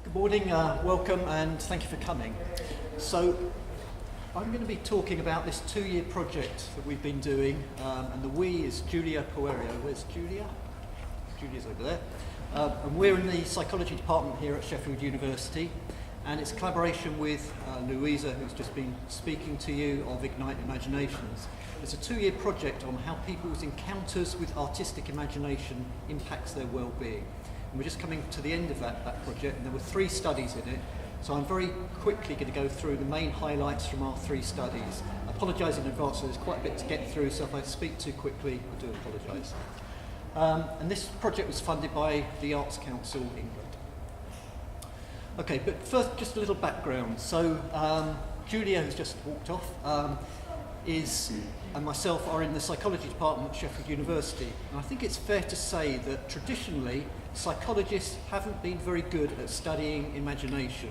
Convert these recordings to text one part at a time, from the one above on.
Good morning, welcome and thank you for coming. So I'm going to be talking about this 2-year project that we've been doing, and the we is Giulia Poerio. Where's Giulia? Giulia's over there. And we're in the psychology department here at Sheffield University, and it's a collaboration with Louisa, who's just been speaking to you, of Ignite Imaginations. It's a 2-year project on how people's encounters with artistic imagination impacts their well-being. And we're just coming to the end of that project, and there were 3 studies in it. So I'm very quickly going to go through the main highlights from our 3 studies. I apologise in advance, so there's quite a bit to get through, so if I speak too quickly, I do apologise. And this project was funded by the Arts Council England. Okay, but first, just a little background. So Giulia, who's just walked off, and myself are in the psychology department at Sheffield University. And I think it's fair to say that traditionally, psychologists haven't been very good at studying imagination.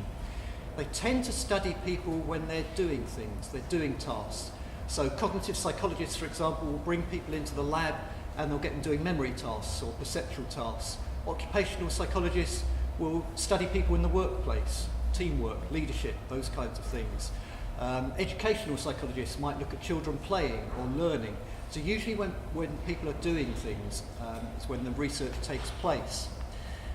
They tend to study people when they're doing things, they're doing tasks. So cognitive psychologists, for example, will bring people into the lab and they'll get them doing memory tasks or perceptual tasks. Occupational psychologists will study people in the workplace, teamwork, leadership, those kinds of things. Educational psychologists might look at children playing or learning. So usually when people are doing things, is when the research takes place.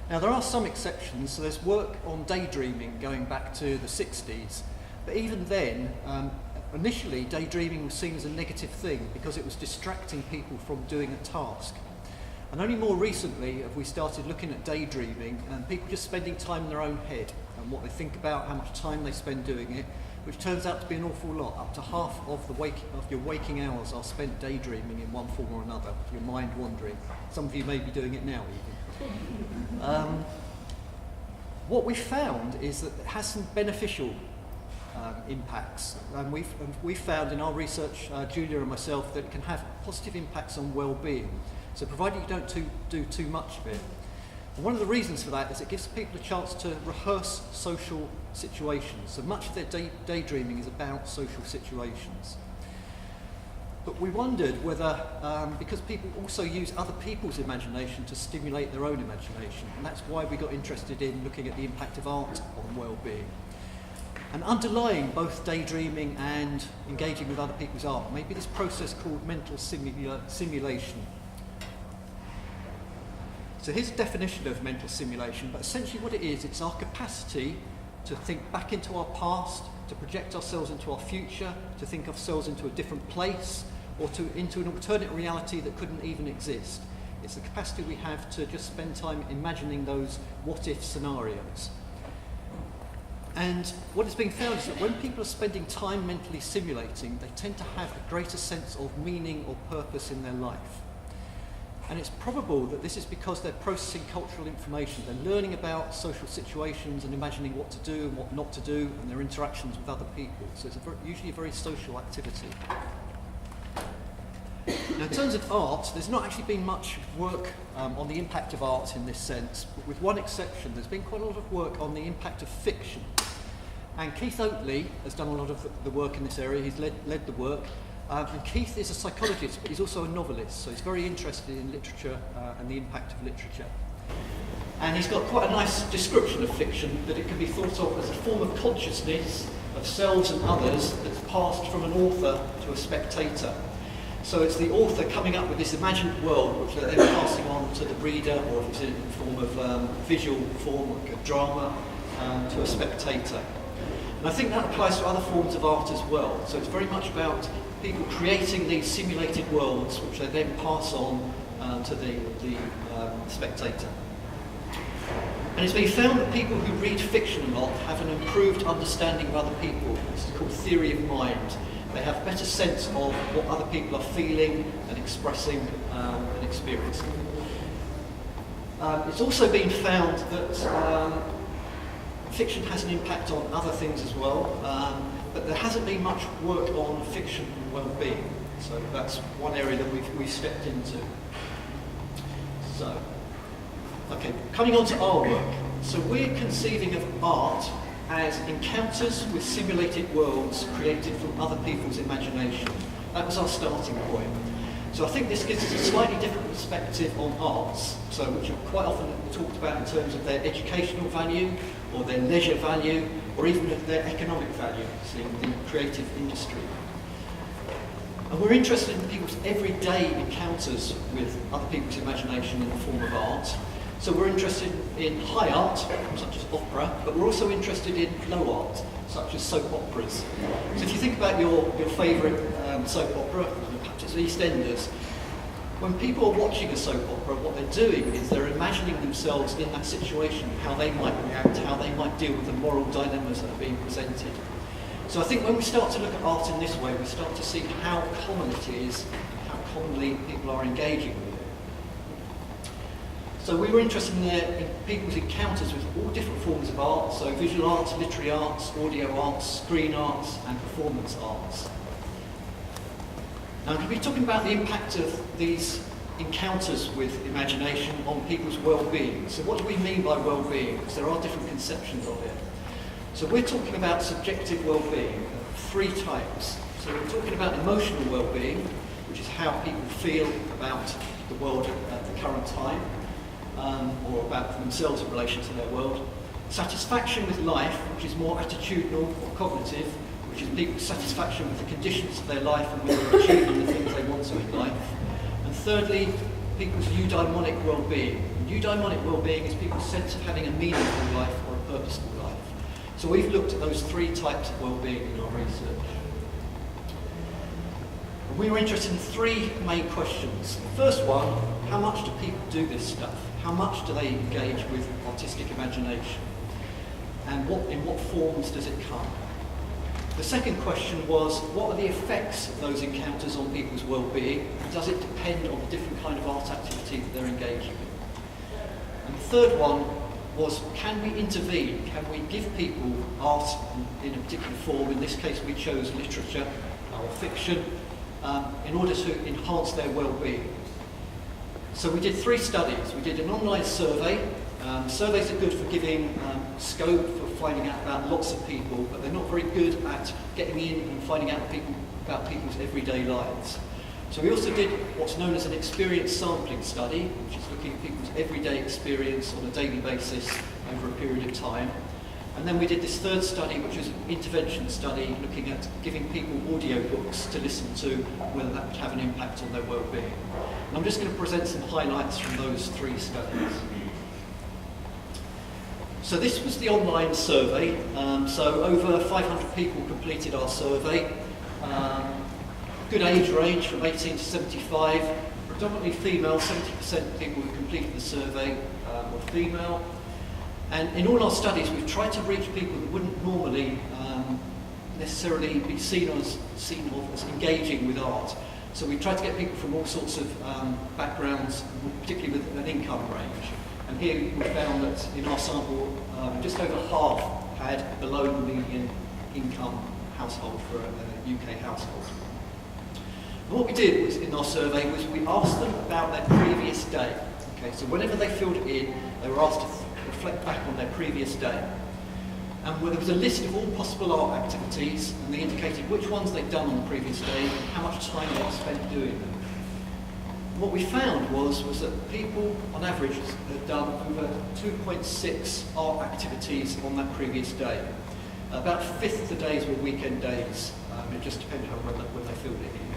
Now there are some exceptions, so there's work on daydreaming going back to the 60s, but even then, initially daydreaming was seen as a negative thing because it was distracting people from doing a task. And only more recently have we started looking at daydreaming and people just spending time in their own head and what they think about, how much time they spend doing it, which turns out to be an awful lot. Up to half of your waking hours are spent daydreaming in one form or another, your mind wandering. Some of you may be doing it now even. What we found is that it has some beneficial impacts. And we've found in our research, Giulia and myself, that it can have positive impacts on well-being. So provided you don't do too much of it. And one of the reasons for that is it gives people a chance to rehearse social situations. So much of their daydreaming is about social situations. But we wondered whether, because people also use other people's imagination to stimulate their own imagination, and that's why we got interested in looking at the impact of art on well-being. And underlying both daydreaming and engaging with other people's art may be this process called mental simulation. So here's a definition of mental simulation, but essentially what it is, it's our capacity to think back into our past, to project ourselves into our future, to think ourselves into a different place, or into an alternate reality that couldn't even exist. It's the capacity we have to just spend time imagining those what-if scenarios. And what has been found is that when people are spending time mentally simulating, they tend to have a greater sense of meaning or purpose in their life. And it's probable that this is because they're processing cultural information. They're learning about social situations and imagining what to do and what not to do and their interactions with other people. So it's usually a very social activity. Now in terms of art, there's not actually been much work on the impact of art in this sense, but with one exception, there's been quite a lot of work on the impact of fiction. And Keith Oatley has done a lot of the work in this area. He's led the work. And Keith is a psychologist, but he's also a novelist, so he's very interested in literature and the impact of literature. And he's got quite a nice description of fiction, that it can be thought of as a form of consciousness of selves and others that's passed from an author to a spectator. So it's the author coming up with this imagined world, which they're then passing on to the reader, or if it's in the form of visual form, like a drama, to a spectator. And I think that applies to other forms of art as well. So it's very much about people creating these simulated worlds, which they then pass on to the spectator. And it's been found that people who read fiction a lot have an improved understanding of other people. This is called theory of mind. They have a better sense of what other people are feeling and expressing and experiencing. It's also been found that fiction has an impact on other things as well. But there hasn't been much work on fiction and well-being, so that's one area that we've stepped into. So, okay, coming on to our work. So we're conceiving of art as encounters with simulated worlds created from other people's imagination. That was our starting point. So I think this gives us a slightly different perspective on arts, so which are quite often talked about in terms of their educational value, or their leisure value, or even their economic value in the creative industry. And we're interested in people's everyday encounters with other people's imagination in the form of art. So we're interested in high art, such as opera, but we're also interested in low art, such as soap operas. So if you think about your favourite soap opera, perhaps it's EastEnders, when people are watching a soap opera, what they're doing is they're imagining themselves in that situation, how they might react, how they might deal with the moral dilemmas that are being presented. So I think when we start to look at art in this way, we start to see how common it is, how commonly people are engaging with it. So we were interested in people's encounters with all different forms of art, so visual arts, literary arts, audio arts, screen arts, and performance arts. Now I'm going to be talking about the impact of these encounters with imagination on people's well-being. So what do we mean by well-being? Because there are different conceptions of it. So we're talking about subjective well-being, three types. So we're talking about emotional well-being, which is how people feel about the world at the current time, or about themselves in relation to their world. Satisfaction with life, which is more attitudinal or cognitive, which is people's satisfaction with the conditions of their life and with they're achieving the things they want to in life. And thirdly, people's eudaimonic well-being. Eudaimonic well-being is people's sense of having a meaningful life or a purposeful life. So we've looked at those three types of well-being in our research. And we were interested in three main questions. The first one, how much do people do this stuff? How much do they engage with artistic imagination? And in what forms does it come? The second question was, what are the effects of those encounters on people's well-being? And does it depend on the different kind of art activity that they're engaging in? And the third one was, can we intervene? Can we give people art in a particular form? In this case, we chose literature or fiction in order to enhance their well-being. So we did three studies. We did an online survey. Surveys are good for giving scope for finding out about lots of people, but they're not very good at getting in and finding out about people's everyday lives. So we also did what's known as an experience sampling study, which is looking at people's everyday experience on a daily basis over a period of time. And then we did this third study, which was an intervention study, looking at giving people audiobooks to listen to, whether that would have an impact on their well-being. And I'm just going to present some highlights from those three studies. So this was the online survey. So over 500 people completed our survey. Good age range from 18 to 75, predominantly female, 70% of people who completed the survey were female. And in all our studies, we've tried to reach people that wouldn't normally necessarily be seen as engaging with art. So we tried to get people from all sorts of backgrounds, particularly with an income range. And here we found that in our sample, just over half had below the median income household for a UK household. And what we did was, in our survey, was we asked them about their previous day. Okay, so whenever they filled it in, they were asked to reflect back on their previous day. And there was a list of all possible art activities, and they indicated which ones they'd done on the previous day and how much time they'd spent doing them. What we found was that people, on average, had done over 2.6 art activities on that previous day. About a fifth of the days were weekend days. It just depended on when they filled it in.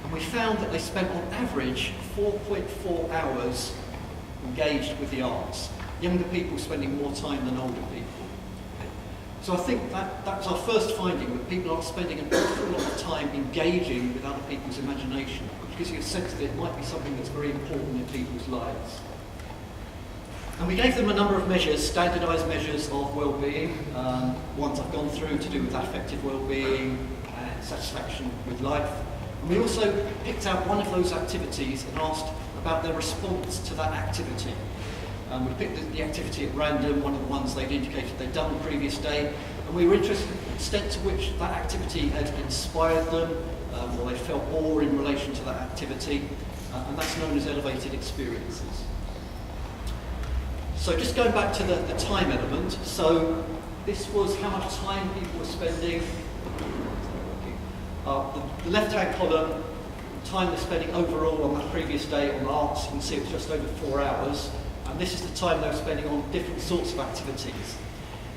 And we found that they spent, on average, 4.4 hours engaged with the arts. Younger people spending more time than older people. So I think that's our first finding, that people are spending an awful lot of time engaging with other people's imagination, which gives you a sense that it might be something that's very important in people's lives. And we gave them a number of measures, standardised measures of well-being, ones I've gone through to do with affective well-being and satisfaction with life. And we also picked out one of those activities and asked about their response to that activity. We picked the activity at random, one of the ones they'd indicated they'd done the previous day, and we were interested in the extent to which that activity had inspired them, or they felt awe in relation to that activity, and that's known as elevated experiences. So just going back to the time element, so this was how much time people were spending. The left-hand column time they're spending overall on that previous day on arts. You can see it's just over 4 hours. And this is the time they're spending on different sorts of activities.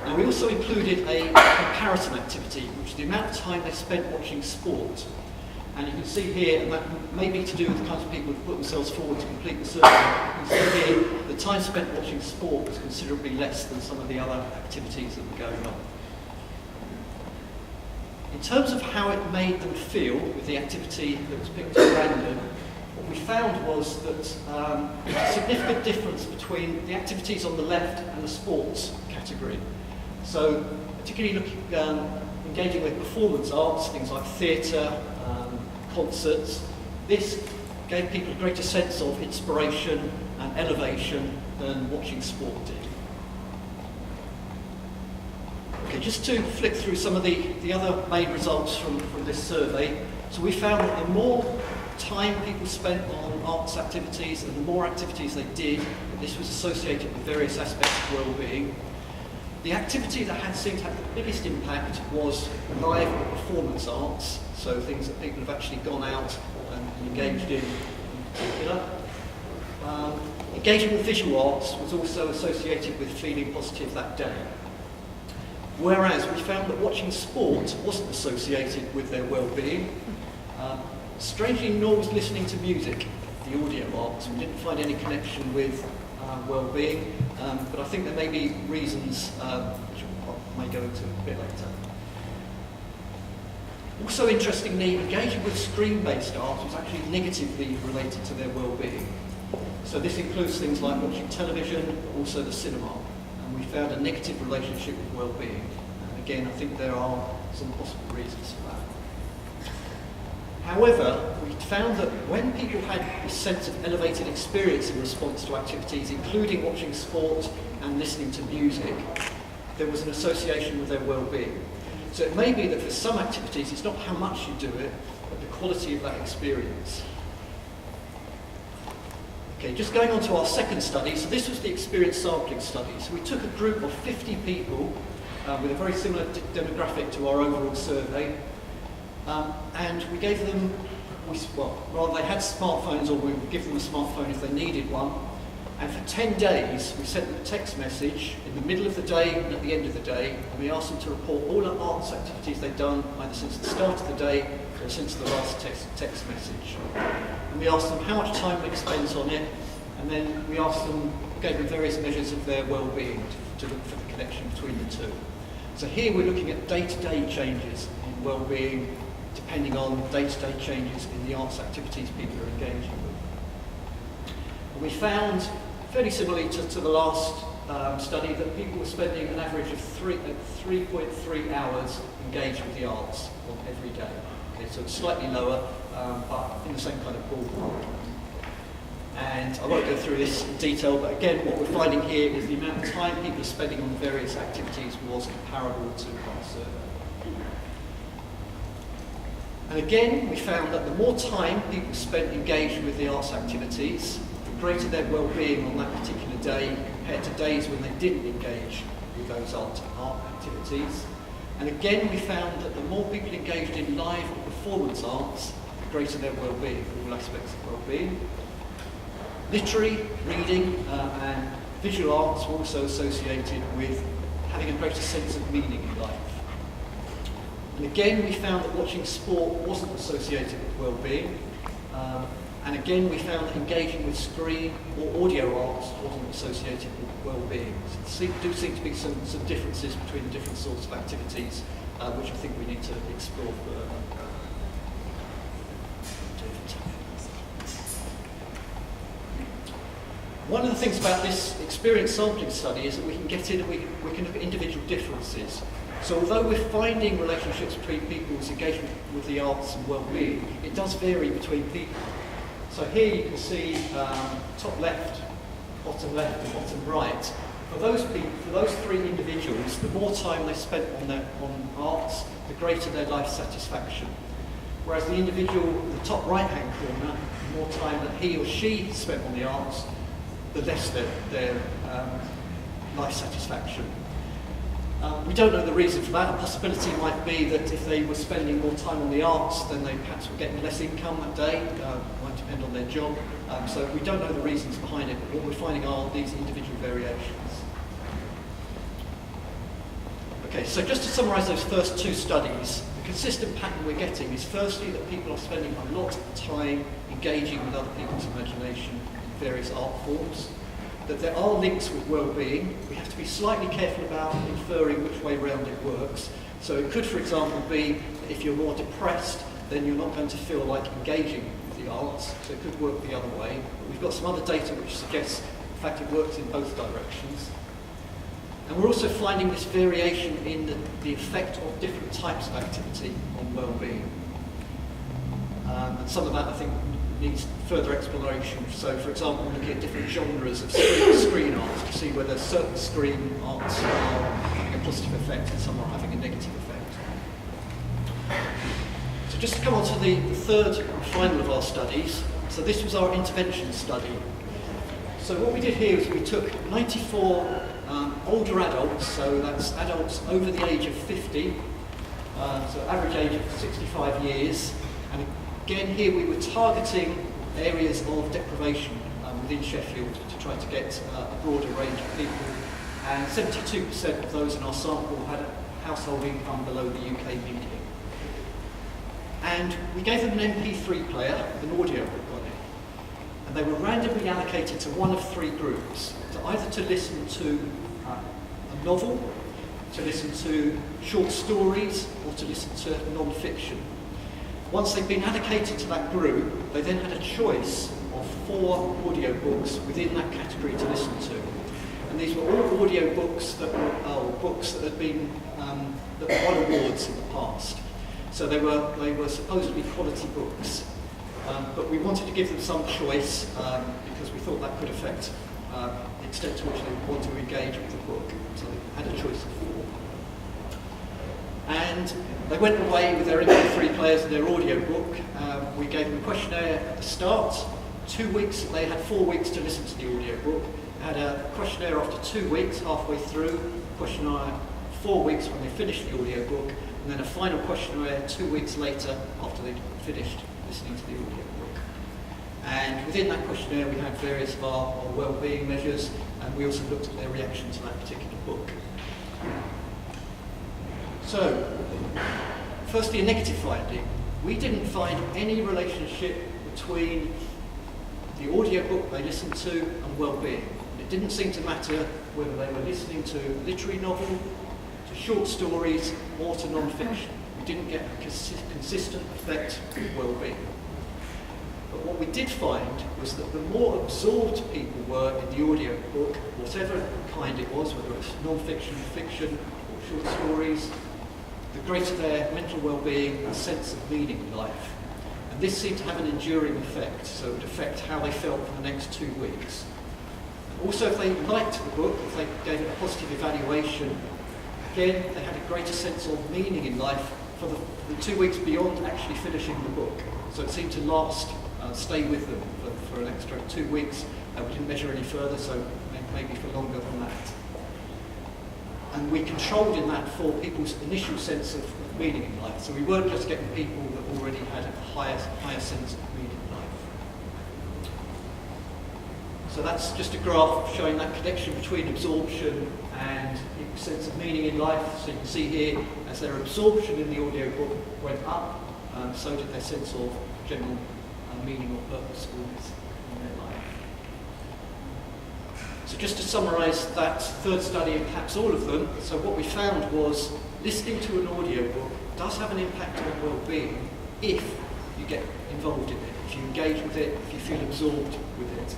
Now, we also included a comparison activity, which is the amount of time they spent watching sport. And you can see here, and that may be to do with the kinds of people who put themselves forward to complete the survey. You can see here, the time spent watching sport was considerably less than some of the other activities that were going on. In terms of how it made them feel with the activity that was picked at random, what we found was that there was a significant difference between the activities on the left and the sports category. So, particularly engaging with performance arts, things like theatre, concerts, this gave people a greater sense of inspiration and elevation than watching sport did. Okay, just to flick through some of the other main results from this survey. So we found that the more time people spent on arts activities and the more activities they did, this was associated with various aspects of well-being. The activity that seemed to have the biggest impact was live or performance arts, so things that people have actually gone out and engaged in particular. Engaging with visual arts was also associated with feeling positive that day. Whereas we found that watching sport wasn't associated with their well-being. Strangely, nor was listening to music, the audio arts. We didn't find any connection with well-being, but I think there may be reasons which I may go into a bit later. Also interestingly, engaging with screen-based arts was actually negatively related to their well-being. So this includes things like watching television, but also the cinema. And we found a negative relationship with well-being. And again, I think there are some possible reasons for that. However, we found that when people had a sense of elevated experience in response to activities, including watching sport and listening to music, there was an association with their well-being. So it may be that for some activities, it's not how much you do it, but the quality of that experience. Okay, just going on to our second study. So this was the experience sampling study. So we took a group of 50 people with a very similar demographic to our overall survey. And we gave them, rather they had smartphones, or we would give them a smartphone if they needed one. And for 10 days, we sent them a text message in the middle of the day and at the end of the day, and we asked them to report all the arts activities they'd done, either since the start of the day or since the last text message. And we asked them how much time they'd spent on it, and then we gave them various measures of their well-being to look for the connection between the two. So here we're looking at day-to-day changes in well-being, depending on day-to-day changes in the arts activities people are engaging with. And we found, fairly similarly to the last study, that people were spending an average of 3.3 hours engaged with the arts on every day. Okay, so it's slightly lower, but in the same kind of ballpark. And I won't go through this in detail, but again, what we're finding here is the amount of time people are spending on various activities was comparable to our survey. And again, we found that the more time people spent engaged with the arts activities, the greater their well-being on that particular day compared to days when they didn't engage with those art activities. And again, we found that the more people engaged in live or performance arts, the greater their well-being, all aspects of well-being. Literary, reading, and visual arts were also associated with having a greater sense of meaning in life. And again, we found that watching sport wasn't associated with well-being. And again, we found that engaging with screen or audio arts wasn't associated with well-being. So there do seem to be some differences between the different sorts of activities, which I think we need to explore further. One of the things about this experience sampling study is that we can get in and we can look at individual differences. So although we're finding relationships between people's engagement with the arts and well-being, it does vary between people. So here you can see top left, bottom right. For those people, for those three individuals, the more time they spent on arts, the greater their life satisfaction. Whereas the individual in the top right-hand corner, the more time that he or she spent on the arts, the less their life satisfaction. We don't know the reason for that. A possibility might be that if they were spending more time on the arts, then they perhaps were getting less income that day. It might depend on their job. So we don't know the reasons behind it, but what we're finding are these individual variations. Okay, so just to summarise those first two studies, the consistent pattern we're getting is firstly that people are spending a lot of time engaging with other people's imagination in various art forms, that there are links with well-being. We have to be slightly careful about inferring which way round it works. So it could, for example, be that if you're more depressed, then you're not going to feel like engaging with the arts, so it could work the other way. But we've got some other data which suggests, in fact, it works in both directions. And we're also finding this variation in the effect of different types of activity on well-being. And some of that, I think, needs further exploration. So, for example, we're looking at different genres of screen art to see whether certain screen arts are having a positive effect and some are having a negative effect. So just to come on to the third and final of our studies. So this was our intervention study. So what we did here is we took 94 older adults, so that's adults over the age of 50, so average age of 65 years, and again here we were targeting areas of deprivation within Sheffield to try to get a broader range of people, and 72% of those in our sample had a household income below the UK median. And we gave them an MP3 player with an audio book on it, and they were randomly allocated to one of three groups, to either to listen to a novel, to listen to short stories, or to listen to non-fiction. Once they'd been allocated to that group, they then had a choice of 4 audiobooks within that category to listen to. And these were all audiobooks that were books that had been that won awards in the past. So they were supposedly quality books. But we wanted to give them some choice because we thought that could affect the extent to which they would want to engage with the book. So they had a choice of 4. And they went away with their MP3 players and their audio book. We gave them a questionnaire at the start. 2 weeks, they had 4 weeks to listen to the audio book. They had a questionnaire after 2 weeks, halfway through, questionnaire 4 weeks when they finished the audio book, and then a final questionnaire 2 weeks later after they'd finished listening to the audio book. And within that questionnaire we had various of our well-being measures, and we also looked at their reaction to that particular book. So, firstly, a negative finding. We didn't find any relationship between the audiobook they listened to and well-being. It didn't seem to matter whether they were listening to a literary novel, to short stories, or to non-fiction. We didn't get a consistent effect with well-being. But what we did find was that the more absorbed people were in the audiobook, whatever kind it was, whether it was non-fiction, fiction, or short stories, the greater their mental well-being and sense of meaning in life. And this seemed to have an enduring effect, so it would affect how they felt for the next 2 weeks. Also, if they liked the book, if they gave it a positive evaluation, again, they had a greater sense of meaning in life for the 2 weeks beyond actually finishing the book. So it seemed to last, stay with them for an extra 2 weeks. We didn't measure any further, so maybe for longer than that. And we controlled in that for people's initial sense of meaning in life. So we weren't just getting people that already had a higher sense of meaning in life. So that's just a graph showing that connection between absorption and sense of meaning in life. So you can see here, as their absorption in the audiobook went up, so did their sense of general meaning or purposefulness in their life. So just to summarise that third study and perhaps all of them, so what we found was listening to an audiobook does have an impact on well-being if you get involved in it, if you engage with it, if you feel absorbed with it.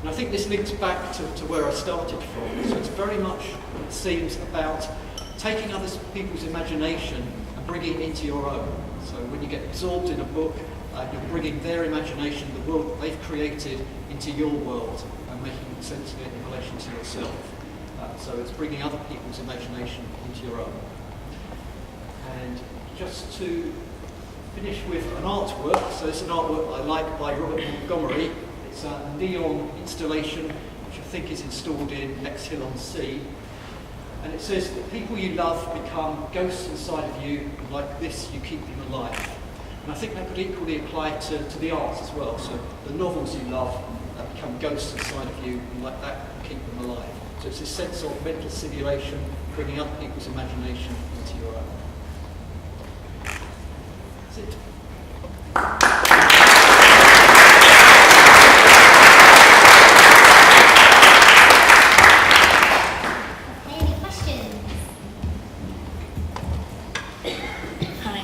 And I think this links back to where I started from. So it's very much, it seems, about taking other people's imagination and bringing it into your own. So when you get absorbed in a book, you're bringing their imagination, the world that they've created, into your world and making sense of it in relation to yourself. So it's bringing other people's imagination into your own. And just to finish with an artwork, so it's an artwork I like by Robert Montgomery. It's a neon installation which I think is installed in Bexhill-on-Sea. And it says that people you love become ghosts inside of you, and like this you keep them alive. And I think that could equally apply to the arts as well. So the novels you love become ghosts inside of you, and like that you keep them alive. So it's this sense of mental simulation, bringing other people's imagination into your own. That's it. Any questions? Hi.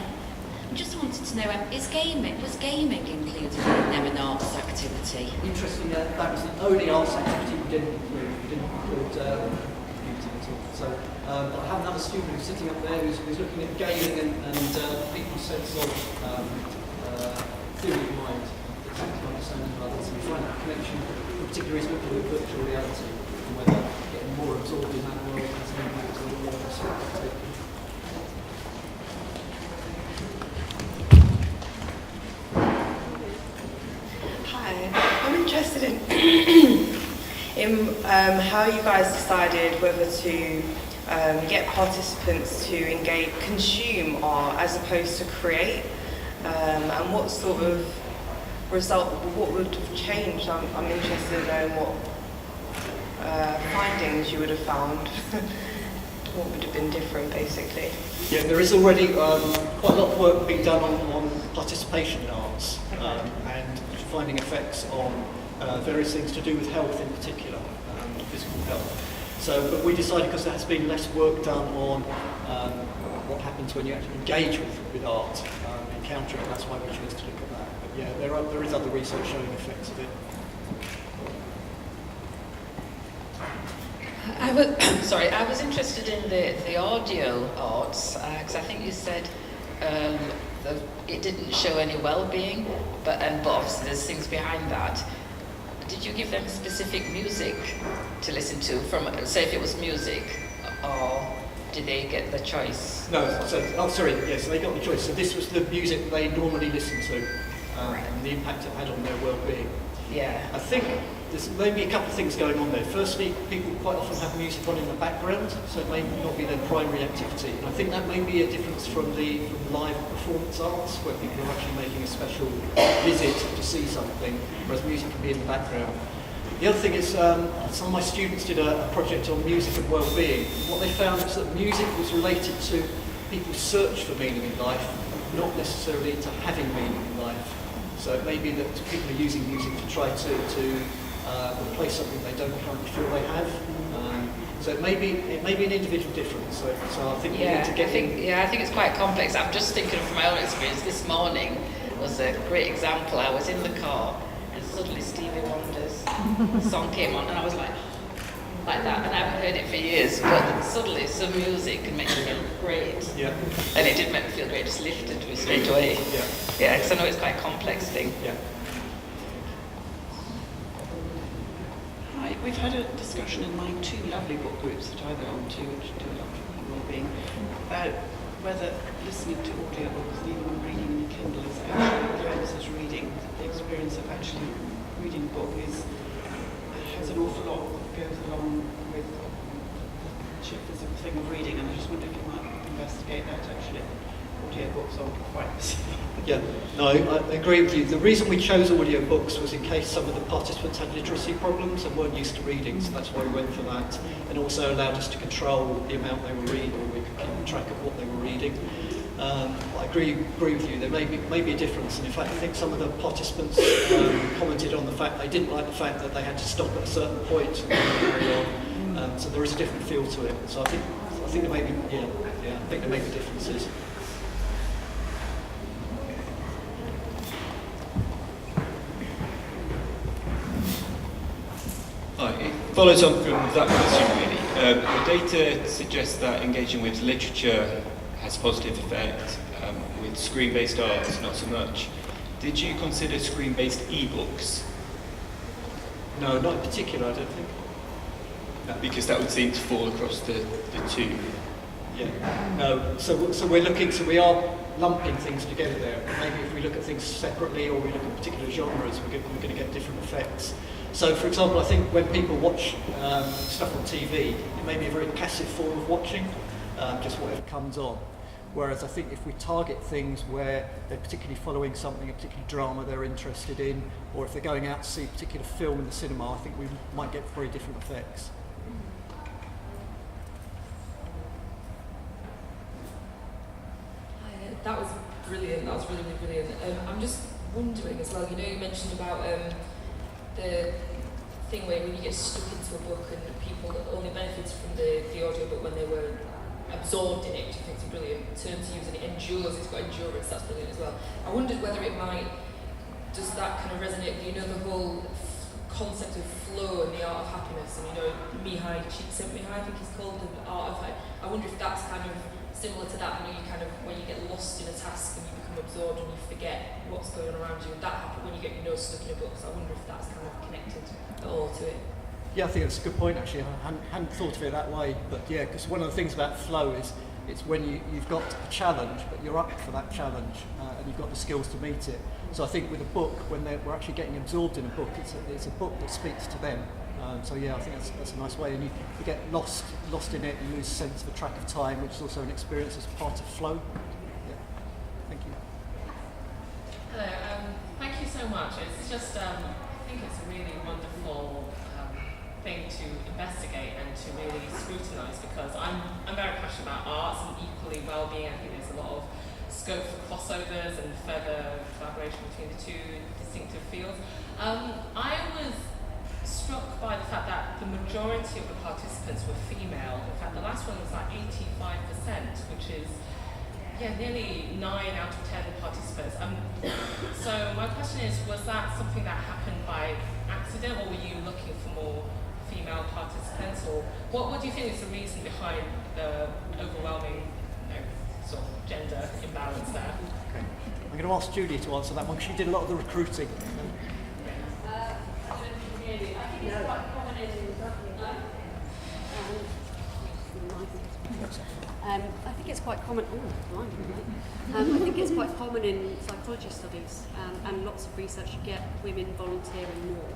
I just wanted to know, was gaming included in an arts activity? Interesting, that was the only arts activity we didn't include. We didn't include computing at all. So I have another student who's sitting up there who's looking at gaming and people's sense of theory of mind. It's something to understand of others. And we find that connection, particularly is looking at virtual reality and whether getting more absorbed in that world has an impact on the world perspective. I'm interested in how you guys decided whether to get participants to consume art as opposed to create, and what sort of what would have changed. I'm interested in knowing what findings you would have found. What would have been different, basically? Yeah, there is already quite a lot of work being done on participation in arts and finding effects on various things to do with health in particular, physical health. So, but we decided, because there has been less work done on what happens when you actually engage with art, encounter it, that's why we chose to look at that. But yeah, there is other research showing effects of it. I was interested in the audio arts, because I think you said it didn't show any well-being, but obviously there's things behind that. Did you give them specific music to listen to, say if it was music, or did they get the choice? No, so they got the choice. So this was the music they normally listen to, and the impact it had on their well-being. Yeah. I think there's maybe a couple of things going on there. Firstly, people quite often have music on in the background, so it may not be their primary activity. And I think that may be a difference from the live performance arts, where people are actually making a special visit to see something, whereas music can be in the background. The other thing is, some of my students did a project on music and well-being. What they found is that music was related to people's search for meaning in life, not necessarily to having meaning in life. So it may be that people are using music to try to replace something they don't currently feel they have. So it may be an individual difference. So I think we need to get I think it's quite complex. I'm just thinking from my own experience. This morning was a great example. I was in the car and suddenly Stevie Wonder's song came on, and I was like that, and I haven't heard it for years, but suddenly some music can make me feel great. Yeah. And it did make me feel great, just lifted me straight away. Yeah. Yeah, because I know it's quite a complex thing. Yeah. Hi, we've had a discussion in my two lovely book groups that I belong to, which do a lot of wellbeing, about whether listening to audiobooks and even reading in a Kindle is actually counts as reading. The experience of actually reading a book has an awful lot that goes along with the sheer physical thing of reading, and I just wonder if you might investigate that actually. Audiobooks aren't quite the same. Yeah, no, I agree with you. The reason we chose audiobooks was in case some of the participants had literacy problems and weren't used to reading, so that's why we went for that. And also allowed us to control the amount they were reading, or we could keep track of what they were reading. I agree with you, there may be a difference, and in fact I think some of the participants commented on the fact they didn't like the fact that they had to stop at a certain point and carry on. So there is a different feel to it. So I think there may be, I think there may be differences. Hi, it follows on from that question really. The data suggests that engaging with literature has a positive effect, with screen-based art not so much. Did you consider screen-based ebooks? No, not in particular, I don't think. Because that would seem to fall across the two. Yeah. No. So we are lumping things together there. Maybe if we look at things separately, or we look at particular genres, we're going to get different effects. So, for example, I think when people watch stuff on TV, it may be a very passive form of watching, just whatever comes on. Whereas I think if we target things where they're particularly following something, a particular drama they're interested in, or if they're going out to see a particular film in the cinema, I think we might get very different effects. That was brilliant. That was really, really brilliant. I'm just wondering as well, you know, you mentioned about the thing where when you get stuck into a book and people that only benefited from the audiobook when they were absorbed in it, which I think is a brilliant term to use, and it endures, it's got endurance, that's brilliant as well. I wondered whether it might, does that kind of resonate with, you know, the whole concept of flow and the art of happiness, and you know, Mihai Csikszentmihalyi, I think he's called, the art of, I wonder if that's kind of similar to that, you know, you kind of, when you get lost in a task and you become absorbed and you forget what's going on around you, and that happens when you get your nose stuck in a book, so I wonder if that's kind of connected at all to it. Yeah, I think that's a good point actually. I hadn't thought of it that way, but yeah, because one of the things about flow is it's when you've got a challenge, but you're up for that challenge and you've got the skills to meet it. So I think with a book, when we're actually getting absorbed in a book, it's a book that speaks to them. So yeah, I think that's a nice way, and you get lost in it, you lose sense of a track of time, which is also an experience as part of flow. Yeah, thank you. Hello, thank you so much. It's just, I think it's a really wonderful thing to investigate and to really scrutinise, because I'm very passionate about arts and equally well-being. I think there's a lot of scope for crossovers and further collaboration between the two distinctive fields. I was struck by the fact that the majority of the participants were female. In fact, the last one was like 85%, which is nearly 9 out of 10 participants. So my question is, was that something that happened by accident, or were you looking for more female participants, or what do you think is the reason behind the overwhelming sort of gender imbalance there? Okay. I'm going to ask Giulia to answer that one, because she did a lot of the recruiting. I think it's quite common. I think it's quite common in psychology studies, and lots of research. You get women volunteering more,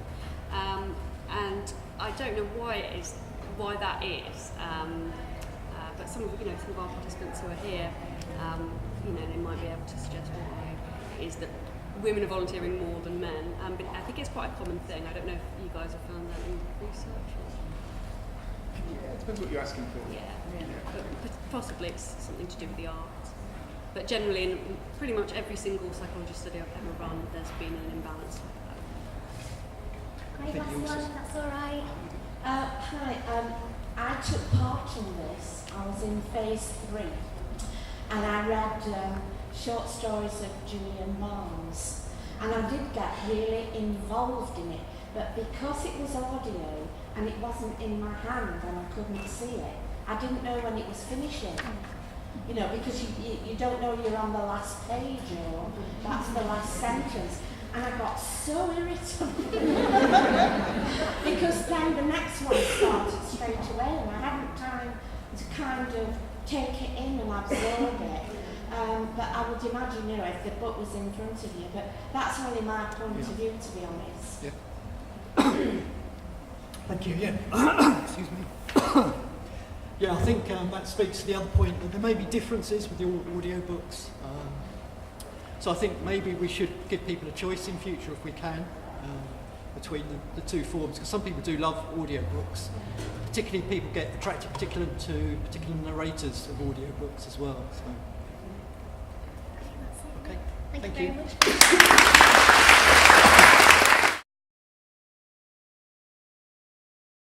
and I don't know why that is. But some of our participants who are here, they might be able to suggest why it is that women are volunteering more than men. But I think it's quite a common thing. I don't know if you guys have found that in research. Yeah, it depends what you're asking for. Yeah. But possibly it's something to do with the art. But generally, in pretty much every single psychology study I've ever run, there's been an imbalance like that. Can I ask one, if that's all right? Hi, I took part in this. I was in phase 3, and I read short stories of Julian Barnes, and I did get really involved in it, but because it was audio and it wasn't in my hand and I couldn't see it, I didn't know when it was finishing. Because you don't know you're on the last page or that's the last sentence. And I got so irritated because then the next one started straight away and I hadn't time to kind of take it in and absorb it. But I would imagine, if the book was in front of you, but that's only my point of view, to be honest. Yeah. Thank you, yeah. Excuse me. Yeah, I think that speaks to the other point that there may be differences with the audiobooks. So I think maybe we should give people a choice in future, if we can, between the two forms, because some people do love audiobooks. Particularly people get attracted to particular narrators of audiobooks as well. So. Okay, Thank you thank you. very much.